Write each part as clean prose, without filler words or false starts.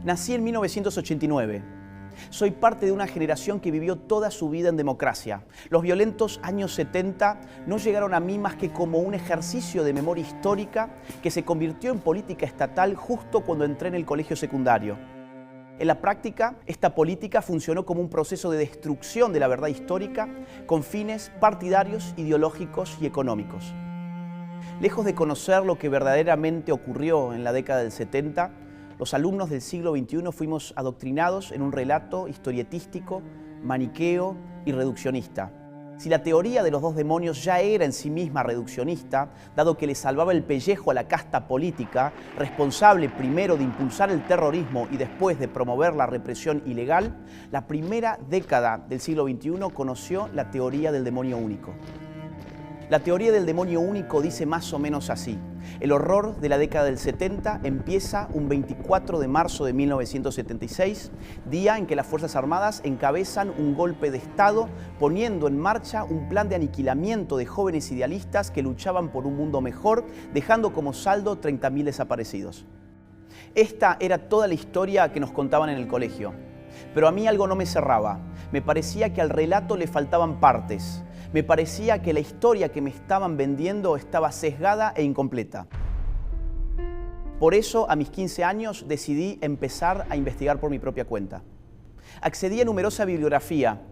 Nací en 1989. Soy parte de una generación que vivió toda su vida en democracia. Los violentos años 70 no llegaron a mí más que como un ejercicio de memoria histórica que se convirtió en política estatal justo cuando entré en el colegio secundario. En la práctica, esta política funcionó como un proceso de destrucción de la verdad histórica con fines partidarios, ideológicos y económicos. Lejos de conocer lo que verdaderamente ocurrió en la década del 70, los alumnos del siglo XXI fuimos adoctrinados en un relato historietístico, maniqueo y reduccionista. Si la teoría de los dos demonios ya era en sí misma reduccionista, dado que le salvaba el pellejo a la casta política, responsable primero de impulsar el terrorismo y después de promover la represión ilegal, la primera década del siglo XXI conoció la teoría del demonio único. La teoría del demonio único dice más o menos así: el horror de la década del 70 empieza un 24 de marzo de 1976, día en que las Fuerzas Armadas encabezan un golpe de Estado poniendo en marcha un plan de aniquilamiento de jóvenes idealistas que luchaban por un mundo mejor, dejando como saldo 30.000 desaparecidos. Esta era toda la historia que nos contaban en el colegio, pero a mí algo no me cerraba. Me parecía que al relato le faltaban partes. Me parecía que la historia que me estaban vendiendo estaba sesgada e incompleta. Por eso, a mis 15 años, decidí empezar a investigar por mi propia cuenta. Accedí a numerosa bibliografía,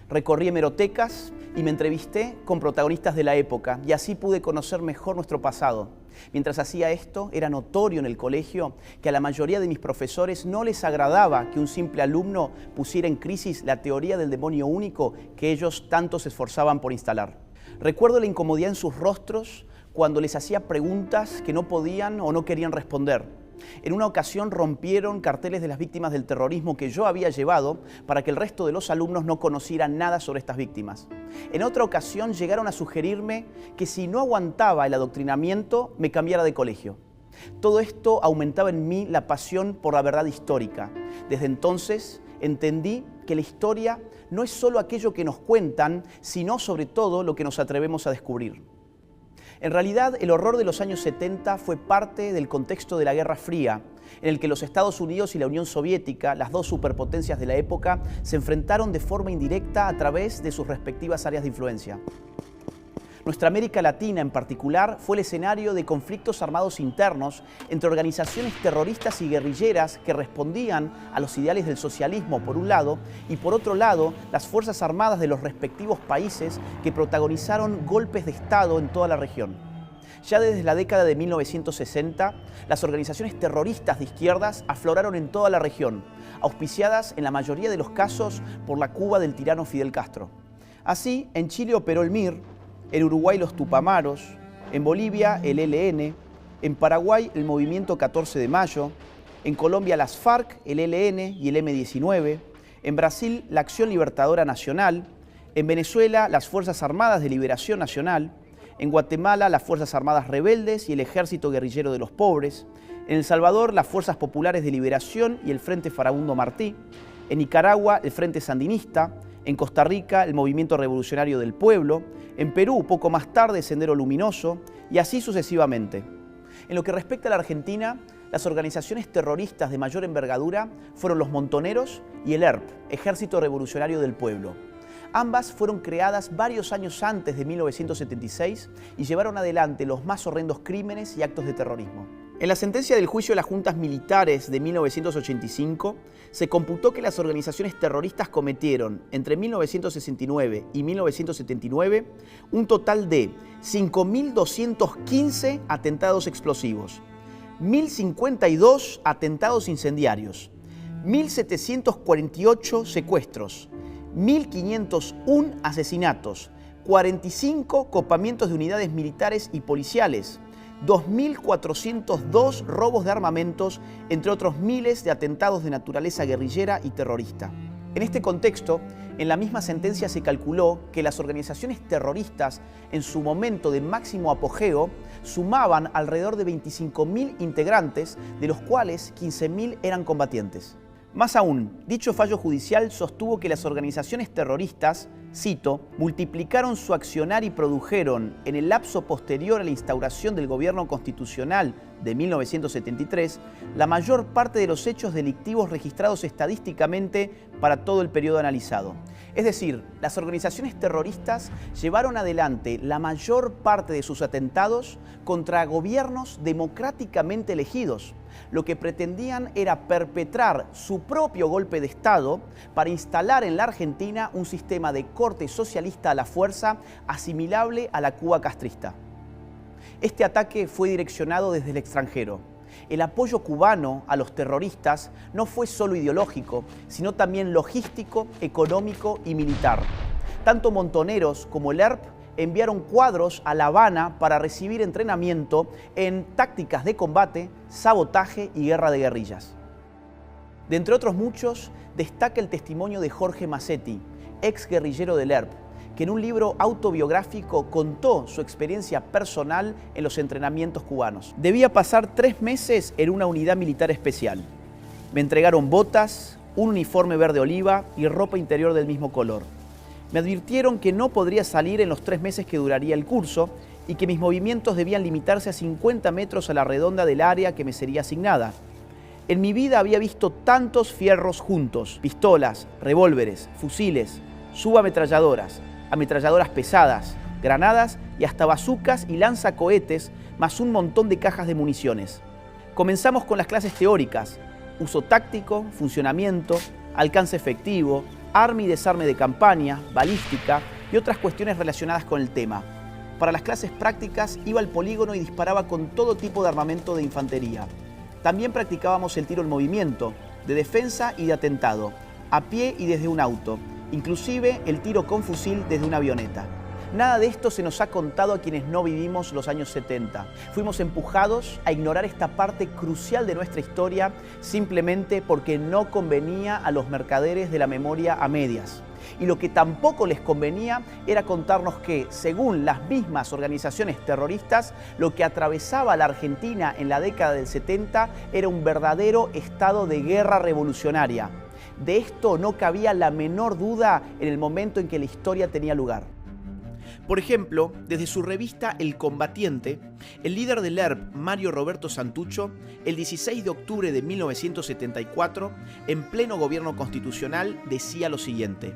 recorrí hemerotecas y me entrevisté con protagonistas de la época, y así pude conocer mejor nuestro pasado. Mientras hacía esto, era notorio en el colegio que a la mayoría de mis profesores no les agradaba que un simple alumno pusiera en crisis la teoría del demonio único que ellos tanto se esforzaban por instalar. Recuerdo la incomodidad en sus rostros cuando les hacía preguntas que no podían o no querían responder. En una ocasión rompieron carteles de las víctimas del terrorismo que yo había llevado para que el resto de los alumnos no conocieran nada sobre estas víctimas. En otra ocasión llegaron a sugerirme que si no aguantaba el adoctrinamiento, me cambiara de colegio. Todo esto aumentaba en mí la pasión por la verdad histórica. Desde entonces entendí que la historia no es solo aquello que nos cuentan, sino sobre todo lo que nos atrevemos a descubrir. En realidad, el horror de los años 70 fue parte del contexto de la Guerra Fría, en el que los Estados Unidos y la Unión Soviética, las dos superpotencias de la época, se enfrentaron de forma indirecta a través de sus respectivas áreas de influencia. Nuestra América Latina, en particular, fue el escenario de conflictos armados internos entre organizaciones terroristas y guerrilleras que respondían a los ideales del socialismo, por un lado, y por otro lado, las Fuerzas Armadas de los respectivos países que protagonizaron golpes de Estado en toda la región. Ya desde la década de 1960, las organizaciones terroristas de izquierdas afloraron en toda la región, auspiciadas en la mayoría de los casos por la Cuba del tirano Fidel Castro. Así, en Chile operó el MIR, en Uruguay los Tupamaros, en Bolivia el ELN, en Paraguay el Movimiento 14 de Mayo, en Colombia las FARC, el ELN y el M-19, en Brasil la Acción Libertadora Nacional, en Venezuela las Fuerzas Armadas de Liberación Nacional, en Guatemala las Fuerzas Armadas Rebeldes y el Ejército Guerrillero de los Pobres, en El Salvador las Fuerzas Populares de Liberación y el Frente Farabundo Martí, en Nicaragua el Frente Sandinista, en Costa Rica el Movimiento Revolucionario del Pueblo, en Perú poco más tarde Sendero Luminoso y así sucesivamente. En lo que respecta a la Argentina, las organizaciones terroristas de mayor envergadura fueron los Montoneros y el ERP, Ejército Revolucionario del Pueblo. Ambas fueron creadas varios años antes de 1976 y llevaron adelante los más horrendos crímenes y actos de terrorismo. En la sentencia del juicio de las juntas militares de 1985, se computó que las organizaciones terroristas cometieron entre 1969 y 1979 un total de 5.215 atentados explosivos, 1.052 atentados incendiarios, 1.748 secuestros, 1.501 asesinatos, 45 copamientos de unidades militares y policiales, 2.402 robos de armamentos, entre otros miles de atentados de naturaleza guerrillera y terrorista. En este contexto, en la misma sentencia se calculó que las organizaciones terroristas, en su momento de máximo apogeo, sumaban alrededor de 25.000 integrantes, de los cuales 15.000 eran combatientes. Más aún, dicho fallo judicial sostuvo que las organizaciones terroristas cito, multiplicaron su accionar y produjeron, en el lapso posterior a la instauración del gobierno constitucional de 1973, la mayor parte de los hechos delictivos registrados estadísticamente para todo el periodo analizado. Es decir, las organizaciones terroristas llevaron adelante la mayor parte de sus atentados contra gobiernos democráticamente elegidos. Lo que pretendían era perpetrar su propio golpe de Estado para instalar en la Argentina un sistema de corte socialista a la fuerza asimilable a la Cuba castrista. Este ataque fue direccionado desde el extranjero. El apoyo cubano a los terroristas no fue solo ideológico, sino también logístico, económico y militar. Tanto Montoneros como el ERP enviaron cuadros a La Habana para recibir entrenamiento en tácticas de combate, sabotaje y guerra de guerrillas. De entre otros muchos, destaca el testimonio de Jorge Massetti, ex guerrillero del ERP, que en un libro autobiográfico contó su experiencia personal en los entrenamientos cubanos. Debía pasar 3 meses en una unidad militar especial. Me entregaron botas, un uniforme verde oliva y ropa interior del mismo color. Me advirtieron que no podría salir en los 3 meses que duraría el curso y que mis movimientos debían limitarse a 50 metros a la redonda del área que me sería asignada. En mi vida había visto tantos fierros juntos, pistolas, revólveres, fusiles, subametralladoras, ametralladoras pesadas, granadas y hasta bazucas y lanzacohetes, más un montón de cajas de municiones. Comenzamos con las clases teóricas: uso táctico, funcionamiento, alcance efectivo, arma y desarme de campaña, balística y otras cuestiones relacionadas con el tema. Para las clases prácticas iba al polígono y disparaba con todo tipo de armamento de infantería. También practicábamos el tiro en movimiento, de defensa y de atentado, a pie y desde un auto, inclusive el tiro con fusil desde una avioneta. Nada de esto se nos ha contado a quienes no vivimos los años 70. Fuimos empujados a ignorar esta parte crucial de nuestra historia simplemente porque no convenía a los mercaderes de la memoria a medias. Y lo que tampoco les convenía era contarnos que, según las mismas organizaciones terroristas, lo que atravesaba a la Argentina en la década del 70 era un verdadero estado de guerra revolucionaria. De esto no cabía la menor duda en el momento en que la historia tenía lugar. Por ejemplo, desde su revista El Combatiente, el líder del ERP, Mario Roberto Santucho, el 16 de octubre de 1974, en pleno gobierno constitucional, decía lo siguiente: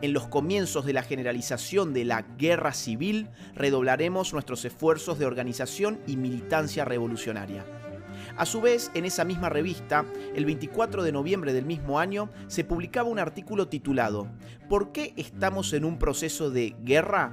en los comienzos de la generalización de la guerra civil, redoblaremos nuestros esfuerzos de organización y militancia revolucionaria. A su vez, en esa misma revista, el 24 de noviembre del mismo año, se publicaba un artículo titulado ¿Por qué estamos en un proceso de guerra?,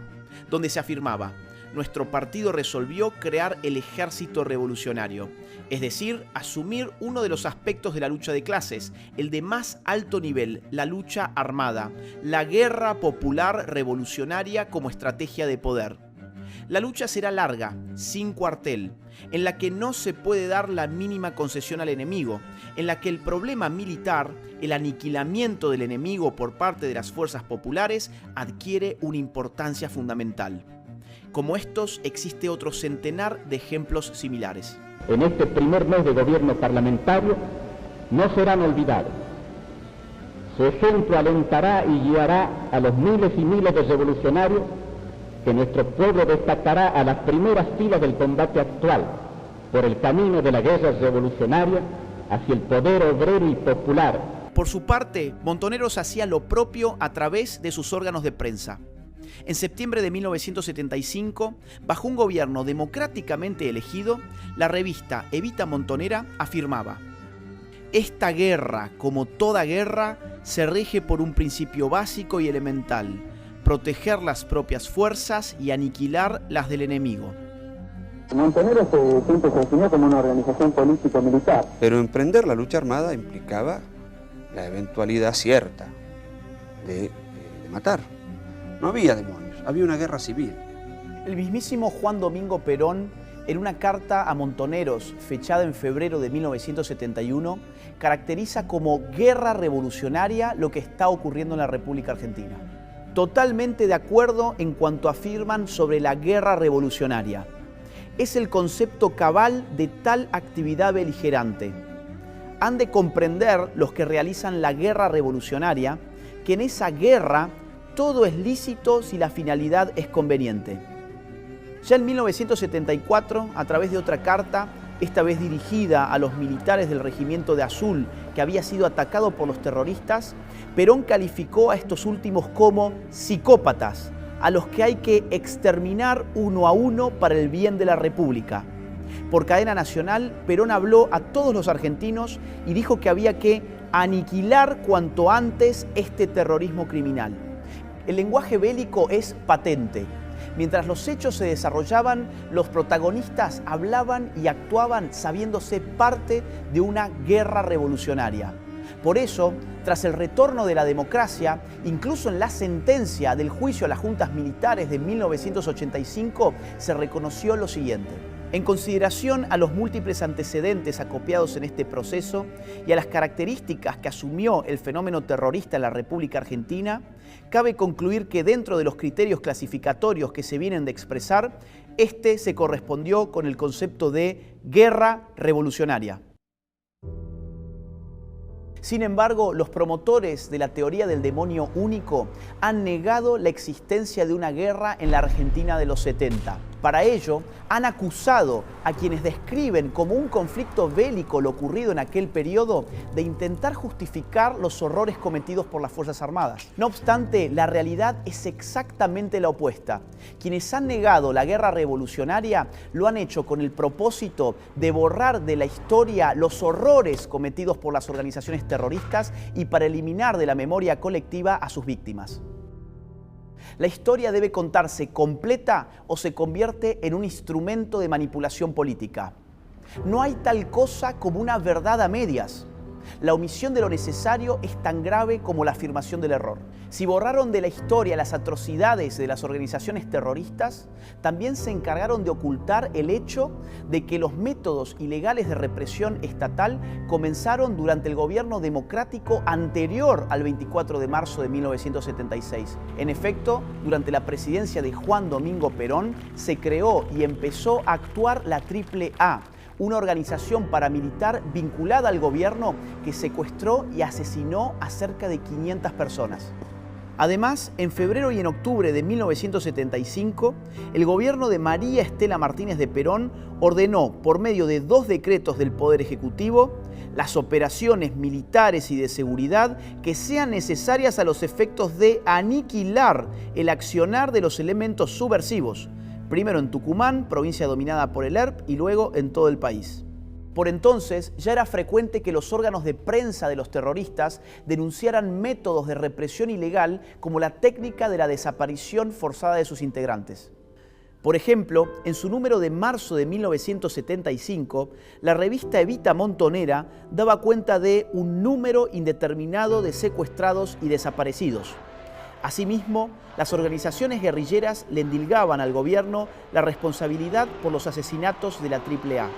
donde se afirmaba: nuestro partido resolvió crear el ejército revolucionario, es decir, asumir uno de los aspectos de la lucha de clases, el de más alto nivel, la lucha armada, la guerra popular revolucionaria como estrategia de poder. La lucha será larga, sin cuartel, en la que no se puede dar la mínima concesión al enemigo, en la que el problema militar, el aniquilamiento del enemigo por parte de las fuerzas populares, adquiere una importancia fundamental. Como estos, existe otro centenar de ejemplos similares. En este primer mes de gobierno parlamentario no serán olvidados. Su ejemplo alentará y guiará a los miles y miles de revolucionarios que nuestro pueblo destacará a las primeras filas del combate actual por el camino de la guerra revolucionaria hacia el poder obrero y popular. Por su parte, Montoneros hacía lo propio a través de sus órganos de prensa. En septiembre de 1975, bajo un gobierno democráticamente elegido, la revista Evita Montonera afirmaba: esta guerra, como toda guerra, se rige por un principio básico y elemental: proteger las propias fuerzas y aniquilar las del enemigo. Montoneros siempre se definió como una organización político-militar. Pero emprender la lucha armada implicaba la eventualidad cierta de matar. No había demonios, había una guerra civil. El mismísimo Juan Domingo Perón, en una carta a Montoneros fechada en febrero de 1971, caracteriza como guerra revolucionaria lo que está ocurriendo en la República Argentina. Totalmente de acuerdo en cuanto afirman sobre la guerra revolucionaria. Es el concepto cabal de tal actividad beligerante. Han de comprender los que realizan la guerra revolucionaria que en esa guerra todo es lícito si la finalidad es conveniente. Ya en 1974, a través de otra carta, esta vez dirigida a los militares del Regimiento de Azul, que había sido atacado por los terroristas, Perón calificó a estos últimos como psicópatas, a los que hay que exterminar uno a uno para el bien de la República. Por cadena nacional, Perón habló a todos los argentinos y dijo que había que aniquilar cuanto antes este terrorismo criminal. El lenguaje bélico es patente. Mientras los hechos se desarrollaban, los protagonistas hablaban y actuaban sabiéndose parte de una guerra revolucionaria. Por eso, tras el retorno de la democracia, incluso en la sentencia del juicio a las juntas militares de 1985, se reconoció lo siguiente. En consideración a los múltiples antecedentes acopiados en este proceso y a las características que asumió el fenómeno terrorista en la República Argentina, cabe concluir que dentro de los criterios clasificatorios que se vienen de expresar, este se correspondió con el concepto de guerra revolucionaria. Sin embargo, los promotores de la teoría del demonio único han negado la existencia de una guerra en la Argentina de los 70. Para ello, han acusado a quienes describen como un conflicto bélico lo ocurrido en aquel periodo de intentar justificar los horrores cometidos por las Fuerzas Armadas. No obstante, la realidad es exactamente la opuesta. Quienes han negado la guerra revolucionaria lo han hecho con el propósito de borrar de la historia los horrores cometidos por las organizaciones terroristas y para eliminar de la memoria colectiva a sus víctimas. La historia debe contarse completa o se convierte en un instrumento de manipulación política. No hay tal cosa como una verdad a medias. La omisión de lo necesario es tan grave como la afirmación del error. Si borraron de la historia las atrocidades de las organizaciones terroristas, también se encargaron de ocultar el hecho de que los métodos ilegales de represión estatal comenzaron durante el gobierno democrático anterior al 24 de marzo de 1976. En efecto, durante la presidencia de Juan Domingo Perón, se creó y empezó a actuar la AAA, una organización paramilitar vinculada al gobierno que secuestró y asesinó a cerca de 500 personas. Además, en febrero y en octubre de 1975, el gobierno de María Estela Martínez de Perón ordenó, por medio de 2 decretos del Poder Ejecutivo, las operaciones militares y de seguridad que sean necesarias a los efectos de aniquilar el accionar de los elementos subversivos, primero en Tucumán, provincia dominada por el ERP, y luego en todo el país. Por entonces ya era frecuente que los órganos de prensa de los terroristas denunciaran métodos de represión ilegal como la técnica de la desaparición forzada de sus integrantes. Por ejemplo, en su número de marzo de 1975, la revista Evita Montonera daba cuenta de un número indeterminado de secuestrados y desaparecidos. Asimismo, las organizaciones guerrilleras le endilgaban al gobierno la responsabilidad por los asesinatos de la AAA.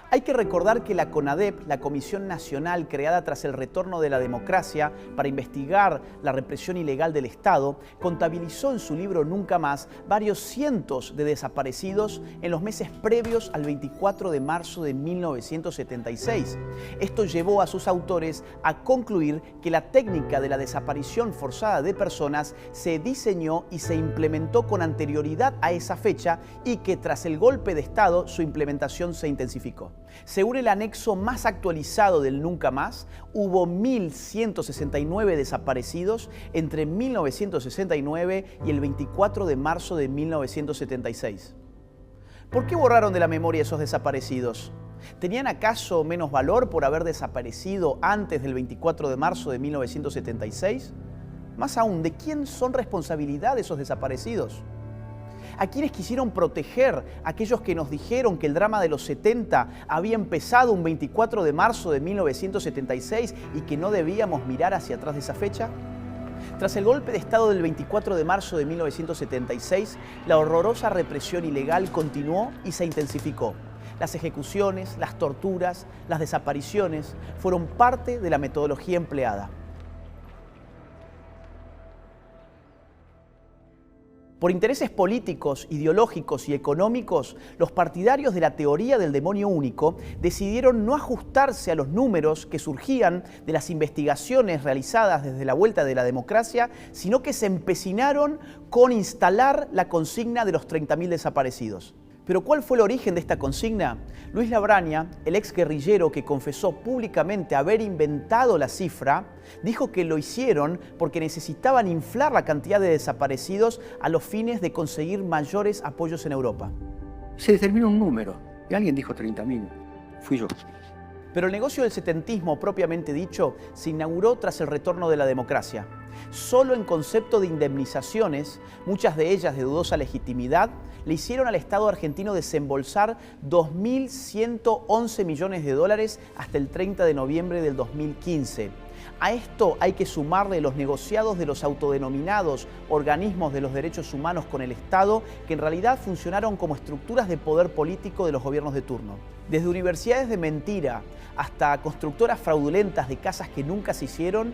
Hay que recordar que la CONADEP, la Comisión Nacional creada tras el retorno de la democracia para investigar la represión ilegal del Estado, contabilizó en su libro Nunca Más varios cientos de desaparecidos en los meses previos al 24 de marzo de 1976. Esto llevó a sus autores a concluir que la técnica de la desaparición forzada de personas se diseñó y se implementó con anterioridad a esa fecha y que tras el golpe de Estado su implementación se intensificó. Según el anexo más actualizado del Nunca Más, hubo 1.169 desaparecidos entre 1969 y el 24 de marzo de 1976. ¿Por qué borraron de la memoria esos desaparecidos? ¿Tenían acaso menos valor por haber desaparecido antes del 24 de marzo de 1976? Más aún, ¿de quién son responsabilidad esos desaparecidos? ¿A quienes quisieron proteger? Aquellos que nos dijeron que el drama de los 70 había empezado un 24 de marzo de 1976 y que no debíamos mirar hacia atrás de esa fecha. Tras el golpe de Estado del 24 de marzo de 1976, la horrorosa represión ilegal continuó y se intensificó. Las ejecuciones, las torturas, las desapariciones fueron parte de la metodología empleada. Por intereses políticos, ideológicos y económicos, los partidarios de la teoría del demonio único decidieron no ajustarse a los números que surgían de las investigaciones realizadas desde la vuelta de la democracia, sino que se empecinaron con instalar la consigna de los 30.000 desaparecidos. ¿Pero cuál fue el origen de esta consigna? Luis Labraña, el ex guerrillero que confesó públicamente haber inventado la cifra, dijo que lo hicieron porque necesitaban inflar la cantidad de desaparecidos a los fines de conseguir mayores apoyos en Europa. Se determinó un número y alguien dijo 30.000. Fui yo. Pero el negocio del setentismo, propiamente dicho, se inauguró tras el retorno de la democracia. Solo en concepto de indemnizaciones, muchas de ellas de dudosa legitimidad, le hicieron al Estado argentino desembolsar 2.111 millones de dólares hasta el 30 de noviembre del 2015. A esto hay que sumarle los negociados de los autodenominados organismos de los derechos humanos con el Estado, que en realidad funcionaron como estructuras de poder político de los gobiernos de turno. Desde universidades de mentira hasta constructoras fraudulentas de casas que nunca se hicieron,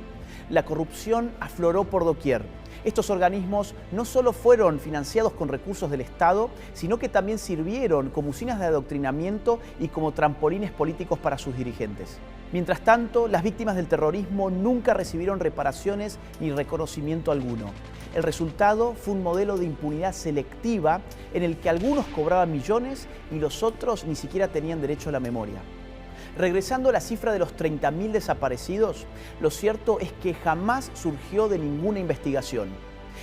la corrupción afloró por doquier. Estos organismos no solo fueron financiados con recursos del Estado, sino que también sirvieron como usinas de adoctrinamiento y como trampolines políticos para sus dirigentes. Mientras tanto, las víctimas del terrorismo nunca recibieron reparaciones ni reconocimiento alguno. El resultado fue un modelo de impunidad selectiva en el que algunos cobraban millones y los otros ni siquiera tenían derecho a la memoria. Regresando a la cifra de los 30.000 desaparecidos, lo cierto es que jamás surgió de ninguna investigación.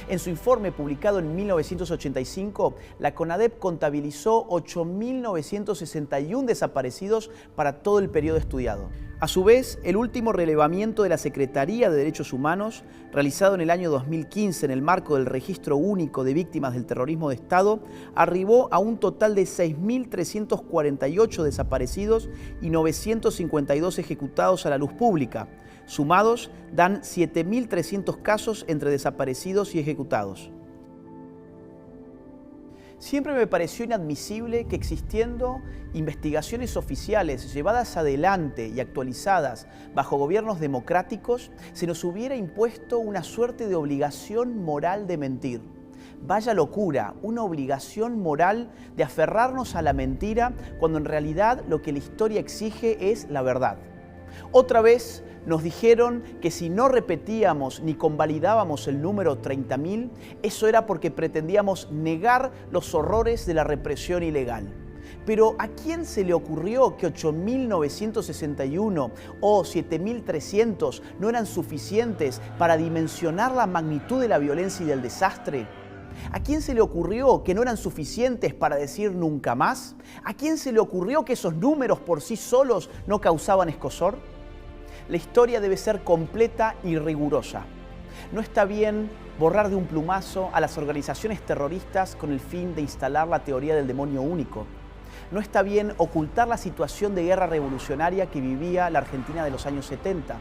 En su informe publicado en 1985, la CONADEP contabilizó 8.961 desaparecidos para todo el periodo estudiado. A su vez, el último relevamiento de la Secretaría de Derechos Humanos, realizado en el año 2015 en el marco del Registro Único de Víctimas del Terrorismo de Estado, arribó a un total de 6.348 desaparecidos y 952 ejecutados a la luz pública. Sumados, dan 7.300 casos entre desaparecidos y ejecutados. Siempre me pareció inadmisible que existiendo investigaciones oficiales llevadas adelante y actualizadas bajo gobiernos democráticos, se nos hubiera impuesto una suerte de obligación moral de mentir. Vaya locura, una obligación moral de aferrarnos a la mentira cuando en realidad lo que la historia exige es la verdad. Otra vez nos dijeron que si no repetíamos ni convalidábamos el número 30.000, eso era porque pretendíamos negar los horrores de la represión ilegal. Pero ¿a quién se le ocurrió que 8.961 o 7.300 no eran suficientes para dimensionar la magnitud de la violencia y del desastre? ¿A quién se le ocurrió que no eran suficientes para decir nunca más? ¿A quién se le ocurrió que esos números por sí solos no causaban escozor? La historia debe ser completa y rigurosa. No está bien borrar de un plumazo a las organizaciones terroristas con el fin de instalar la teoría del demonio único. No está bien ocultar la situación de guerra revolucionaria que vivía la Argentina de los años 70.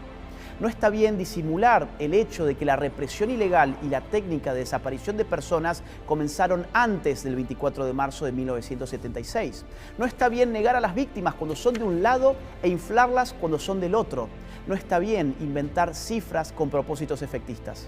No está bien disimular el hecho de que la represión ilegal y la técnica de desaparición de personas comenzaron antes del 24 de marzo de 1976. No está bien negar a las víctimas cuando son de un lado e inflarlas cuando son del otro. No está bien inventar cifras con propósitos efectistas.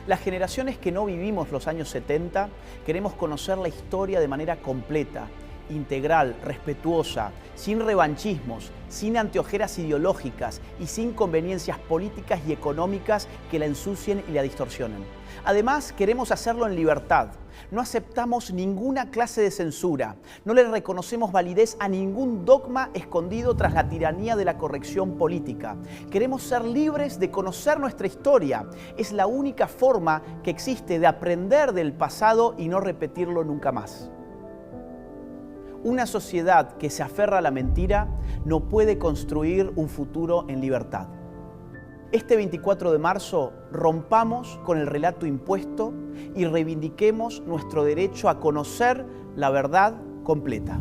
Las generaciones que no vivimos los años 70 queremos conocer la historia de manera completa, integral, respetuosa, sin revanchismos, sin anteojeras ideológicas y sin conveniencias políticas y económicas que la ensucien y la distorsionen. Además, queremos hacerlo en libertad. No aceptamos ninguna clase de censura. No le reconocemos validez a ningún dogma escondido tras la tiranía de la corrección política. Queremos ser libres de conocer nuestra historia. Es la única forma que existe de aprender del pasado y no repetirlo nunca más. Una sociedad que se aferra a la mentira no puede construir un futuro en libertad. Este 24 de marzo rompamos con el relato impuesto y reivindiquemos nuestro derecho a conocer la verdad completa.